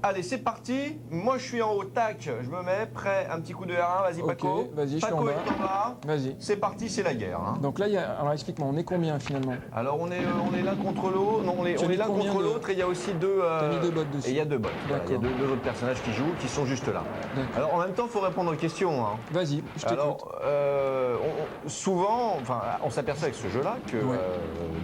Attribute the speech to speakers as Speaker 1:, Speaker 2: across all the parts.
Speaker 1: Allez, c'est parti. Moi, je suis en haut. Tac, je me mets. Prêt. Un petit coup de R1. Vas-y,
Speaker 2: Ok,
Speaker 1: Paco.
Speaker 2: vas-y, je suis
Speaker 1: Paco
Speaker 2: en
Speaker 1: est en bas.
Speaker 2: Vas-y.
Speaker 1: C'est parti, c'est la guerre. Hein.
Speaker 2: Donc là, alors explique-moi, on est combien finalement?
Speaker 1: Alors, on est l'un contre l'autre. Non, on est l'un contre l'autre et il y a aussi deux.
Speaker 2: T'as mis deux bots dessus.
Speaker 1: Et il y a deux bots. Voilà, il y a deux autres personnages qui jouent, qui sont juste là. Alors, en même temps, il faut répondre aux questions. Hein.
Speaker 2: Vas-y, je t'écoute.
Speaker 1: Alors, souvent, enfin, on s'aperçoit avec ce jeu-là que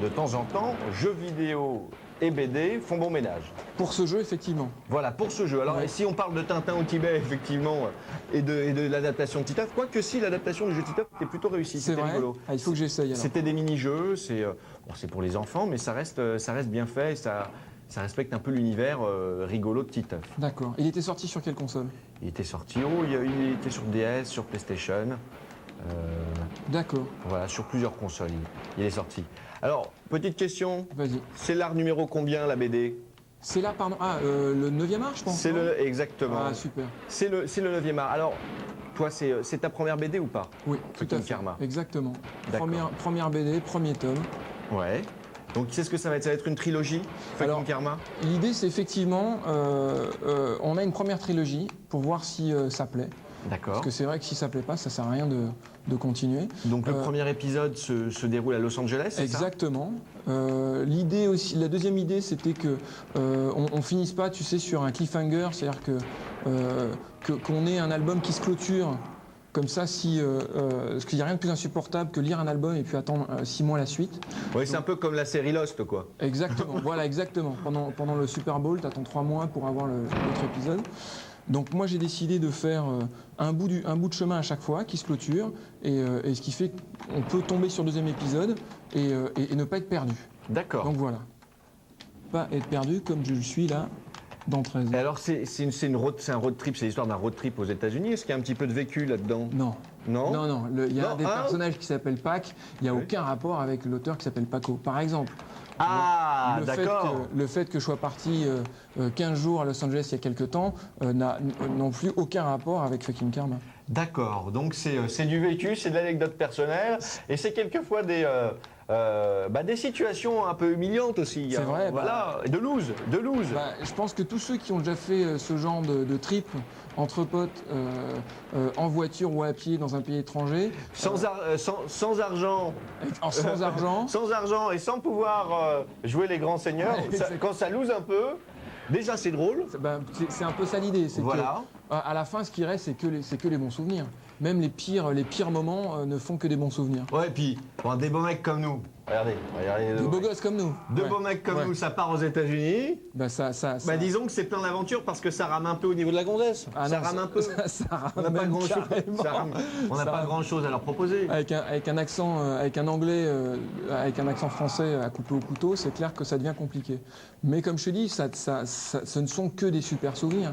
Speaker 1: de temps en temps, jeux vidéo et BD font bon ménage.
Speaker 2: Pour ce jeu, effectivement.
Speaker 1: Voilà, pour ce jeu. Alors, si on parle de Tintin au Tibet, effectivement, et de l'adaptation de Titeuf, quoique si l'adaptation du jeu Titeuf était plutôt réussie,
Speaker 2: c'est vrai.
Speaker 1: rigolo.
Speaker 2: Ah, il faut que j'essaye.
Speaker 1: C'était des mini-jeux, c'est pour les enfants, mais ça reste bien fait, et ça respecte un peu l'univers rigolo de Titeuf.
Speaker 2: D'accord. Il était sorti sur quelle console?
Speaker 1: Il était sorti, il était sur DS, sur PlayStation.
Speaker 2: D'accord.
Speaker 1: Voilà, sur plusieurs consoles, il est sorti. Alors, petite question.
Speaker 2: Vas-y.
Speaker 1: C'est l'art numéro combien, la BD?
Speaker 2: C'est là, pardon. Ah, le 9e art, je pense.
Speaker 1: Exactement.
Speaker 2: Ah, super.
Speaker 1: C'est le 9e art. Alors, toi, c'est ta première BD ou pas?
Speaker 2: Oui, tout à fait.
Speaker 1: Karma.
Speaker 2: Exactement.
Speaker 1: D'accord.
Speaker 2: Première BD, premier tome.
Speaker 1: Ouais. Donc, qu'est-ce que ça va être? Ça va être une trilogie, Fucking Karma?
Speaker 2: L'idée, c'est effectivement, on a une première trilogie pour voir si ça plaît.
Speaker 1: D'accord.
Speaker 2: Parce que c'est vrai que si ça plaît pas, ça sert à rien de continuer.
Speaker 1: Donc le premier épisode se déroule à Los Angeles, c'est
Speaker 2: exactement. L'idée aussi, la deuxième idée, c'était que on finisse pas, tu sais, sur un cliffhanger, c'est-à-dire qu'on ait un album qui se clôture. Comme ça, parce qu'il n'y a rien de plus insupportable que lire un album et puis attendre 6 mois la suite.
Speaker 1: Oui, c'est un peu comme la série Lost, quoi.
Speaker 2: Exactement, voilà, exactement. Pendant le Super Bowl, tu attends 3 mois pour avoir l'autre épisode. Donc moi j'ai décidé de faire un bout de chemin à chaque fois qui se clôture et ce qui fait qu'on peut tomber sur le deuxième épisode et ne pas être perdu.
Speaker 1: D'accord.
Speaker 2: Donc voilà. Pas être perdu comme je le suis là dans 13 ans.
Speaker 1: Et alors c'est un road trip, c'est l'histoire d'un road trip aux États-Unis. Est-ce qu'il y a un petit peu de vécu là-dedans?
Speaker 2: Non.
Speaker 1: Non.
Speaker 2: Non, il y a des personnages qui s'appellent Pac, il n'y a aucun rapport avec l'auteur qui s'appelle Paco. Par exemple.
Speaker 1: Ah, d'accord.
Speaker 2: Le fait que je sois parti 15 jours à Los Angeles il y a quelques temps n'a non plus aucun rapport avec Fucking Karma.
Speaker 1: D'accord, donc c'est du vécu, c'est de l'anecdote personnelle, et c'est quelquefois des situations un peu humiliantes aussi.
Speaker 2: C'est vrai.
Speaker 1: Voilà, de lose.
Speaker 2: Je pense que tous ceux qui ont déjà fait ce genre de trip entre potes, en voiture ou à pied dans un pays étranger.
Speaker 1: Sans argent.
Speaker 2: Sans argent.
Speaker 1: Sans argent et sans pouvoir jouer les grands seigneurs, quand ça lose un peu. Déjà, c'est drôle.
Speaker 2: C'est un peu ça l'idée.
Speaker 1: Voilà.
Speaker 2: À la fin, ce qui reste, c'est que les bons souvenirs. Même les pires moments ne font que des bons souvenirs.
Speaker 1: Ouais, et puis, des beaux mecs comme nous. Regardez.
Speaker 2: Des beaux gosses comme nous.
Speaker 1: Deux beaux mecs comme nous, ça part aux États-Unis. Disons que c'est plein d'aventures parce que ça rame un peu au niveau de la gonzesse. Ça rame un peu. On n'a pas grand-chose. On n'a pas grand-chose à leur proposer.
Speaker 2: Avec un accent, avec un anglais, avec un accent français à couper au couteau, c'est clair que ça devient compliqué. Mais comme je te dis, ce ne sont que des super souvenirs.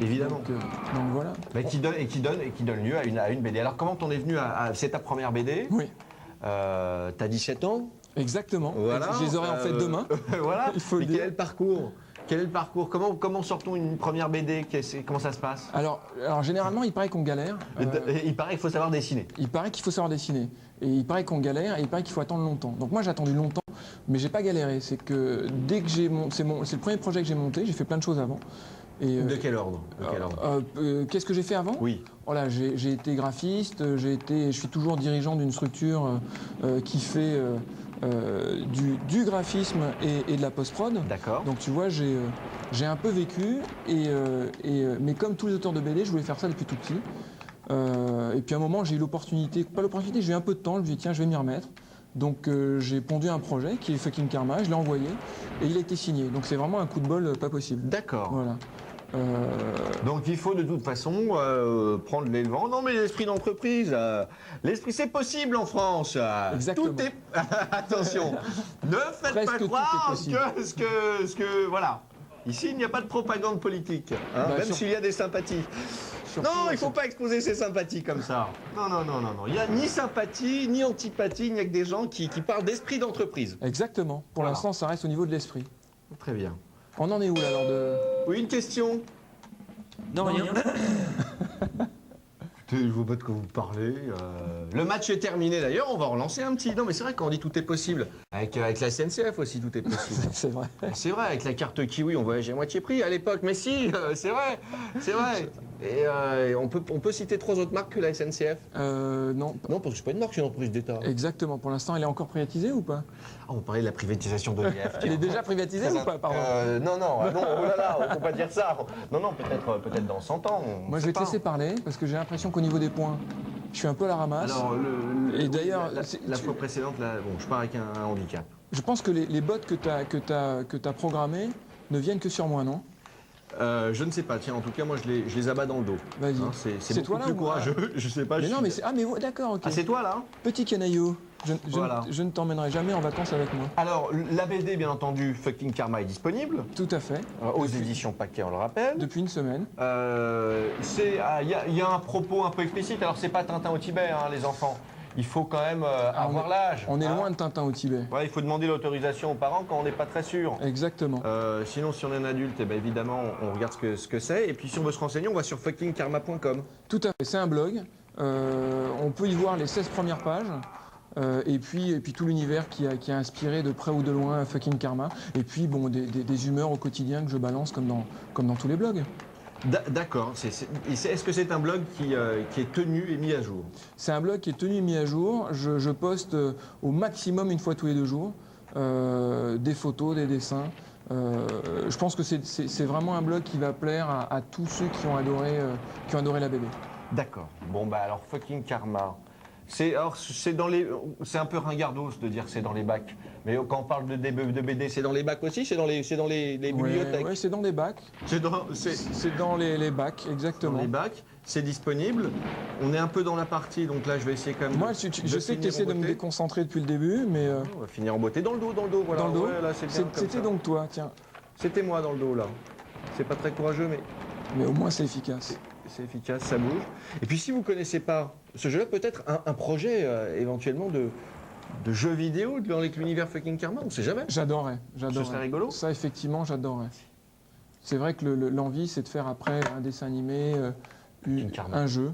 Speaker 1: Évidemment.
Speaker 2: Donc voilà.
Speaker 1: Qui donne lieu à une BD. Alors comment t'en es venu c'est ta première BD?
Speaker 2: Oui.
Speaker 1: T'as 17 ans?
Speaker 2: Exactement.
Speaker 1: Voilà.
Speaker 2: Je les aurai en fait demain.
Speaker 1: Voilà.
Speaker 2: Il faut le dire.
Speaker 1: Quel est le parcours? Comment sort-on une première BD? Comment ça se passe?
Speaker 2: Alors généralement, il paraît qu'on galère.
Speaker 1: Il paraît qu'il faut savoir dessiner.
Speaker 2: Il paraît qu'il faut savoir dessiner. Et il paraît qu'on galère et il paraît qu'il faut attendre longtemps. Donc moi j'ai attendu longtemps, mais j'ai pas galéré. C'est que dès que c'est le premier projet que j'ai monté, j'ai fait plein de choses avant.
Speaker 1: De quel ordre?
Speaker 2: Qu'est-ce que j'ai fait avant?
Speaker 1: Oui.
Speaker 2: Voilà, j'ai été graphiste, je suis toujours dirigeant d'une structure qui fait du graphisme et de la post-prod.
Speaker 1: D'accord.
Speaker 2: Donc tu vois, j'ai un peu vécu, mais comme tous les auteurs de BD, je voulais faire ça depuis tout petit. Et puis à un moment, j'ai eu j'ai eu un peu de temps, je me suis dit tiens, je vais m'y remettre. Donc j'ai pondu un projet qui est Fucking Karma, je l'ai envoyé et il a été signé. Donc c'est vraiment un coup de bol pas possible.
Speaker 1: D'accord.
Speaker 2: Voilà.
Speaker 1: Donc il faut de toute façon prendre les devants. Non mais l'esprit d'entreprise, l'esprit c'est possible en France.
Speaker 2: Exactement.
Speaker 1: Tout est... Attention, ne faites
Speaker 2: Presque
Speaker 1: pas croire que voilà. Ici il n'y a pas de propagande politique, même s'il y a des sympathies. Non, il ne faut pas exposer ses sympathies comme ça. Non. Il n'y a ni sympathie, ni antipathie, il n'y a que des gens qui parlent d'esprit d'entreprise.
Speaker 2: Exactement. Pour l'instant, ça reste au niveau de l'esprit.
Speaker 1: Très bien.
Speaker 2: On en est où là alors de...
Speaker 1: Oui, une question?
Speaker 3: Non, rien.
Speaker 1: Je vois pas de quoi vous parlez. Le match est terminé d'ailleurs, on va relancer un petit. Non mais c'est vrai quand on dit tout est possible. Avec la SNCF aussi tout est possible.
Speaker 2: C'est vrai.
Speaker 1: C'est vrai, avec la carte Kiwi on voyageait à moitié prix à l'époque, mais si, c'est vrai, c'est vrai. Et on peut citer 3 autres marques que la SNCF.
Speaker 2: Non.
Speaker 1: Non, parce que c'est pas une marque, c'est une entreprise d'État.
Speaker 2: Exactement. Pour l'instant, elle est encore privatisée ou pas?
Speaker 1: Ah, on parlait de la privatisation d'EDF.
Speaker 2: Elle est déjà privatisée ou pas, pardon?
Speaker 1: Non, oh là là, on peut pas dire ça. Non, peut-être dans 100 ans.
Speaker 2: Moi, je vais te laisser parler parce que j'ai l'impression qu'au niveau des points, je suis un peu à la ramasse.
Speaker 1: Alors,
Speaker 2: et d'ailleurs,
Speaker 1: la fois précédente, là, bon, je pars avec un handicap.
Speaker 2: Je pense que les bots que tu as programmés ne viennent que sur moi, non?
Speaker 1: Je ne sais pas, tiens, en tout cas, moi je les abats dans le dos.
Speaker 2: Vas-y.
Speaker 1: Hein, c'est beaucoup
Speaker 2: toi, là,
Speaker 1: plus
Speaker 2: ou
Speaker 1: courageux, je sais pas.
Speaker 2: Mais non, mais c'est. Ah, mais d'accord, ok.
Speaker 1: Ah, c'est toi là?
Speaker 2: Petit canaillot,
Speaker 1: Voilà.
Speaker 2: je ne t'emmènerai jamais en vacances avec moi.
Speaker 1: Alors, la BD, bien entendu, Fucking Karma est disponible.
Speaker 2: Tout à fait.
Speaker 1: Aux éditions Paquet, on le rappelle.
Speaker 2: Depuis une semaine.
Speaker 1: Il y a un propos un peu explicite, alors c'est pas Tintin au Tibet, hein, les enfants. Il faut quand même avoir l'âge.
Speaker 2: On est loin de Tintin au Tibet.
Speaker 1: Ouais, il faut demander l'autorisation aux parents quand on n'est pas très sûr.
Speaker 2: Exactement.
Speaker 1: Sinon, si on est un adulte, eh ben, évidemment, on regarde ce que c'est. Et puis, si on veut se renseigner, on va sur fuckingkarma.com.
Speaker 2: Tout à fait. C'est un blog. On peut y voir les 16 premières pages. Et puis tout l'univers qui a inspiré de près ou de loin Fucking Karma. Et puis, bon, des humeurs au quotidien que je balance comme dans tous les blogs.
Speaker 1: D'accord. Est-ce que c'est un blog qui est tenu et mis à jour?
Speaker 2: C'est un blog qui est tenu et mis à jour. Je poste au maximum une fois tous les 2 jours des photos, des dessins. Je pense que c'est vraiment un blog qui va plaire à tous ceux qui ont adoré la BD.
Speaker 1: D'accord. Bon, bah alors, Fucking Karma. C'est un peu ringardos de dire que c'est dans les bacs. Mais quand on parle de BD, c'est dans les bacs aussi? C'est dans les bibliothèques?
Speaker 2: Oui, c'est dans des bacs. C'est dans les bacs, exactement.
Speaker 1: Dans les bacs, c'est disponible. On est un peu dans la partie, donc là je vais essayer quand même.
Speaker 2: Moi, je sais que tu essaies de me déconcentrer depuis le début, mais.
Speaker 1: On va finir en beauté. Dans le dos, voilà.
Speaker 2: Dans le dos.
Speaker 1: Ouais, là,
Speaker 2: c'était donc toi, tiens.
Speaker 1: C'était moi dans le dos, là. C'est pas très courageux, mais.
Speaker 2: Mais au moins c'est efficace.
Speaker 1: C'est efficace, ça bouge. Et puis si vous ne connaissez pas ce jeu-là, peut-être un projet éventuellement de jeu vidéo dans l'univers Fucking Karma, on ne sait jamais.
Speaker 2: J'adorerais.
Speaker 1: Ce serait rigolo.
Speaker 2: Ça, effectivement, j'adorerais. C'est vrai que l'envie, c'est de faire après un dessin animé, un jeu.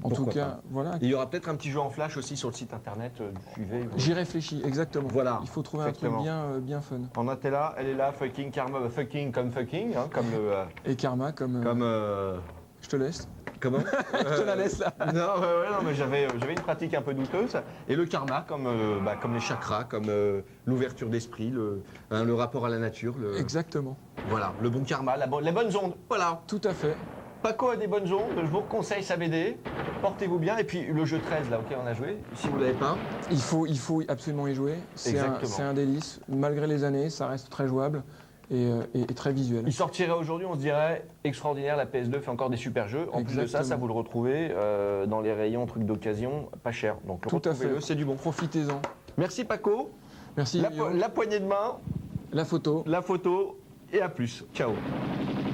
Speaker 2: En tout cas, voilà.
Speaker 1: Il y aura peut-être un petit jeu en flash aussi sur le site internet du UV.
Speaker 2: J'y réfléchis, exactement.
Speaker 1: Voilà.
Speaker 2: Il faut trouver un truc bien fun.
Speaker 1: On était là, elle est là, Fucking Karma, fucking comme fucking, hein, comme le.
Speaker 2: Et Karma comme. Je te laisse.
Speaker 1: Comment?
Speaker 2: Je te la laisse là.
Speaker 1: Non, mais j'avais une pratique un peu douteuse. Et le karma, comme les chakras, comme l'ouverture d'esprit, le rapport à la nature.
Speaker 2: Exactement.
Speaker 1: Voilà, le bon karma, les bonnes ondes. Voilà.
Speaker 2: Tout à fait.
Speaker 1: Paco a des bonnes ondes, je vous conseille sa BD. Portez-vous bien. Et puis le jeu 13 là auquel on a joué, si vous ne l'avez pas.
Speaker 2: Il faut absolument y jouer. C'est un délice. Malgré les années, ça reste très jouable. Et très visuel.
Speaker 1: Il sortirait aujourd'hui, on se dirait extraordinaire, la PS2 fait encore des super jeux. En plus de ça, vous le retrouvez dans les rayons trucs d'occasion, pas cher. Donc
Speaker 2: tout à fait,
Speaker 1: c'est du bon.
Speaker 2: Profitez-en.
Speaker 1: Merci Paco.
Speaker 2: Merci.
Speaker 1: La poignée de main.
Speaker 2: La photo.
Speaker 1: La photo et à plus. Ciao.